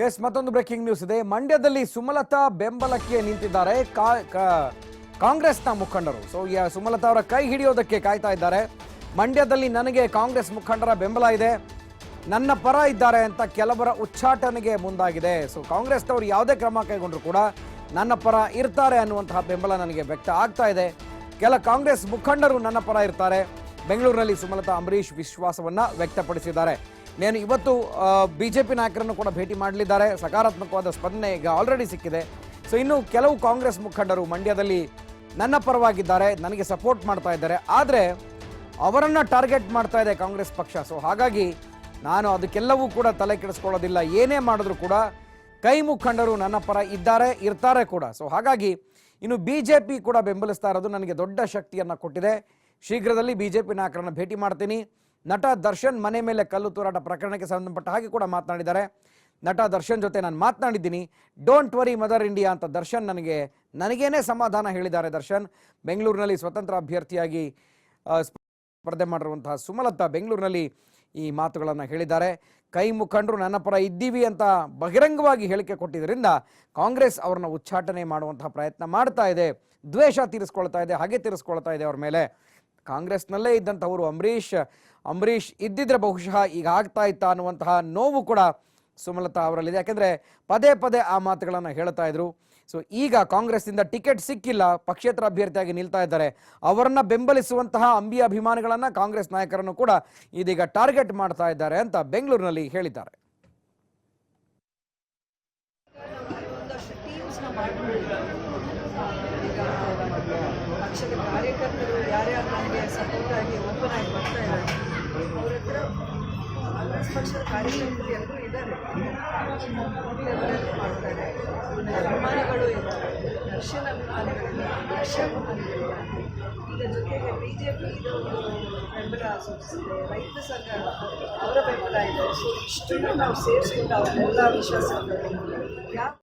S ಮತ್ತೊಂದು breaking news ಇದೆ. ಮಂಡ್ಯದಲ್ಲಿ ಸುಮಲತಾ ಬೆಂಬಲಕ್ಕೆ ನಿಂತಿದ್ದಾರೆ ಕಾಂಗ್ರೆಸ್ನ ಮುಖಂಡರು. ಸೊ ಸುಮಲತಾ ಅವರ ಕೈ ಹಿಡಿಯೋದಕ್ಕೆ ಕಾಯ್ತಾ ಇದ್ದಾರೆ. ಮಂಡ್ಯದಲ್ಲಿ ನನಗೆ ಕಾಂಗ್ರೆಸ್ ಮುಖಂಡರ ಬೆಂಬಲ ಇದೆ, ನನ್ನ ಪರ ಇದ್ದಾರೆ ಅಂತ ಕೆಲವರ ಉಚ್ಚಾಟನೆಗೆ ಮುಂದಾಗಿದೆ. ಸೊ ಕಾಂಗ್ರೆಸ್ನವರು ಯಾವುದೇ ಕ್ರಮ ಕೈಗೊಂಡ್ರು ಕೂಡ ನನ್ನ ಪರ ಇರ್ತಾರೆ ಅನ್ನುವಂತಹ ಬೆಂಬಲ ನನಗೆ ವ್ಯಕ್ತ ಆಗ್ತಾ ಇದೆ. ಕೆಲ ಕಾಂಗ್ರೆಸ್ ಮುಖಂಡರು ನನ್ನ ಪರ ಇರ್ತಾರೆ. ಬೆಂಗಳೂರಿನಲ್ಲಿ ಸುಮಲತಾ ಅಂಬರೀಶ್ ವಿಶ್ವಾಸವನ್ನ ವ್ಯಕ್ತಪಡಿಸಿದ್ದಾರೆ. నేను ಇವತ್ತು ಬಿಜೆಪಿ ನಾಯಕರನ್ನು ಕೂಡ ಭೇಟಿ ಮಾಡಲಿದ್ದಾರೆ. ಸಕಾರಾತ್ಮಕವಾದ ಸ್ಪಂದನೆ ಈಗ ಆಲ್ರೆಡಿ ಸಿಕ್ಕಿದೆ. ಸೊ ಇನ್ನು ಕೆಲವು ಕಾಂಗ್ರೆಸ್ ಮುಖಂಡರು ಮಂಡ್ಯದಲ್ಲಿ ನನ್ನ ಪರವಾಗಿದ್ದಾರೆ, ನನಗೆ ಸಪೋರ್ಟ್ ಮಾಡ್ತಾ ಇದ್ದಾರೆ. ಆದರೆ ಅವರನ್ನು ಟಾರ್ಗೆಟ್ ಮಾಡ್ತಾ ಇದೆ ಕಾಂಗ್ರೆಸ್ ಪಕ್ಷ. ಸೊ ಹಾಗಾಗಿ ನಾನು ಅದಕ್ಕೆಲ್ಲವೂ ಕೂಡ ತಲೆ ಕೆಡಿಸ್ಕೊಳ್ಳೋದಿಲ್ಲ. ಏನೇ ಮಾಡಿದ್ರು ಕೂಡ ಕೈ ಮುಖಂಡರು ನನ್ನ ಪರ ಇರ್ತಾರೆ ಕೂಡ. ಸೊ ಹಾಗಾಗಿ ಇನ್ನು ಬಿಜೆಪಿ ಕೂಡ ಬೆಂಬಲಿಸ್ತಾ ಇರೋದು ನನಗೆ ದೊಡ್ಡ ಶಕ್ತಿಯನ್ನು ಕೊಟ್ಟಿದೆ. ಶೀಘ್ರದಲ್ಲಿ ಬಿಜೆಪಿ ನಾಯಕರನ್ನು ಭೇಟಿ ಮಾಡ್ತೀನಿ. ನಟ ದರ್ಶನ್ ಮನೆ ಮೇಲೆ ಕಲ್ಲು ತೂರಾಟ ಪ್ರಕರಣಕ್ಕೆ ಸಂಬಂಧಪಟ್ಟ ಹಾಗೆ ಕೂಡ ಮಾತನಾಡಿದ್ದಾರೆ. ನಟ ದರ್ಶನ್ ಜೊತೆ ನಾನು ಮಾತನಾಡಿದ್ದೀನಿ, ಡೋಂಟ್ ವರಿ ಮದರ್ ಇಂಡಿಯಾ ಅಂತ ದರ್ಶನ್ ನನಗೇನೆ ಸಮಾಧಾನ ಹೇಳಿದ್ದಾರೆ. ದರ್ಶನ್ ಬೆಂಗಳೂರಿನಲ್ಲಿ ಸ್ವತಂತ್ರ ಅಭ್ಯರ್ಥಿಯಾಗಿ ಸ್ಪರ್ಧೆ ಮಾಡಿರುವಂತಹ ಸುಮಲತಾ ಬೆಂಗಳೂರಿನಲ್ಲಿ ಈ ಮಾತುಗಳನ್ನು ಹೇಳಿದ್ದಾರೆ. ಕೈ ಮುಖಂಡರು ನನ್ನ ಪರ ಇದ್ದೀವಿ ಅಂತ ಬಹಿರಂಗವಾಗಿ ಹೇಳಿಕೆ ಕೊಟ್ಟಿದ್ದರಿಂದ ಕಾಂಗ್ರೆಸ್ ಅವ್ರನ್ನ ಉಚ್ಚಾಟನೆ ಮಾಡುವಂತಹ ಪ್ರಯತ್ನ ಮಾಡ್ತಾ ಇದೆ, ದ್ವೇಷ ತೀರಿಸ್ಕೊಳ್ತಾ ಇದೆ, ಹಾಗೆ ತೀರಿಸ್ಕೊಳ್ತಾ ಇದೆ ಅವ್ರ ಮೇಲೆ. ಕಾಂಗ್ರೆಸ್ನಲ್ಲೇ ಇದ್ದಂಥವರು ಅಂಬರೀಷ್ ಇದ್ದಿದ್ರೆ ಬಹುಶಃ ಈಗ ಆಗ್ತಾ ಇತ್ತ ಅನ್ನುವಂತಹ ನೋವು ಕೂಡ ಸುಮಲತಾ ಅವರಲ್ಲಿದೆ. ಯಾಕೆಂದರೆ ಪದೇ ಪದೇ ಆ ಮಾತುಗಳನ್ನು ಹೇಳ್ತಾ ಇದ್ರು. ಸೊ ಈಗ ಕಾಂಗ್ರೆಸ್ನಿಂದ ಟಿಕೆಟ್ ಸಿಕ್ಕಿಲ್ಲ, ಪಕ್ಷೇತರ ಅಭ್ಯರ್ಥಿಯಾಗಿ ನಿಲ್ತಾ ಇದ್ದಾರೆ. ಅವರನ್ನ ಬೆಂಬಲಿಸುವಂತಹ ಅಂಬಿ ಅಭಿಮಾನಿಗಳನ್ನ ಕಾಂಗ್ರೆಸ್ ನಾಯಕರನ್ನು ಕೂಡ ಇದೀಗ ಟಾರ್ಗೆಟ್ ಮಾಡ್ತಾ ಇದ್ದಾರೆ ಅಂತ ಬೆಂಗಳೂರಿನಲ್ಲಿ ಹೇಳಿದ್ದಾರೆ. ಪಕ್ಷದ ಕಾರ್ಯಕರ್ತರು ಯಾರ್ಯಾರು ನನಗೆ ಸಪೋರ್ಟ್ ಆಗಿ ಓಪನ್ ಆಗಿ ಬರ್ತಾ ಇದ್ದಾರೆ, ಅವ್ರ ಹತ್ರ ಕಾಂಗ್ರೆಸ್ ಪಕ್ಷದ ಕಾರ್ಯಕರ್ತರು ಎಲ್ಲರೂ ಇದ್ದಾರೆ, ಮಾಡ್ತಾರೆ. ಅಭಿಮಾನಿಗಳು ಇದ್ದಾರೆ, ದರ್ಶನ್ ಅಭಿಮಾನಿಗಳಿದ್ದಾರೆ, ದರ್ಶನ್ ಅಭಿಮಾನಿಗಳಿದ್ದಾರೆ. ಇದರ ಜೊತೆಗೆ ಬಿಜೆಪಿ ಬೆಂಬಲ ಸೂಚಿಸಿದೆ, ರೈತ ಸಂಘ ಅವರ ಬೆಂಬಲ ಇದೆ. ಸೊ ಇಷ್ಟನ್ನು ನಾವು ಸೇರಿಸ್ಕೊಂಡು ಅವರೆಲ್ಲ ವಿಶ್ವಾಸ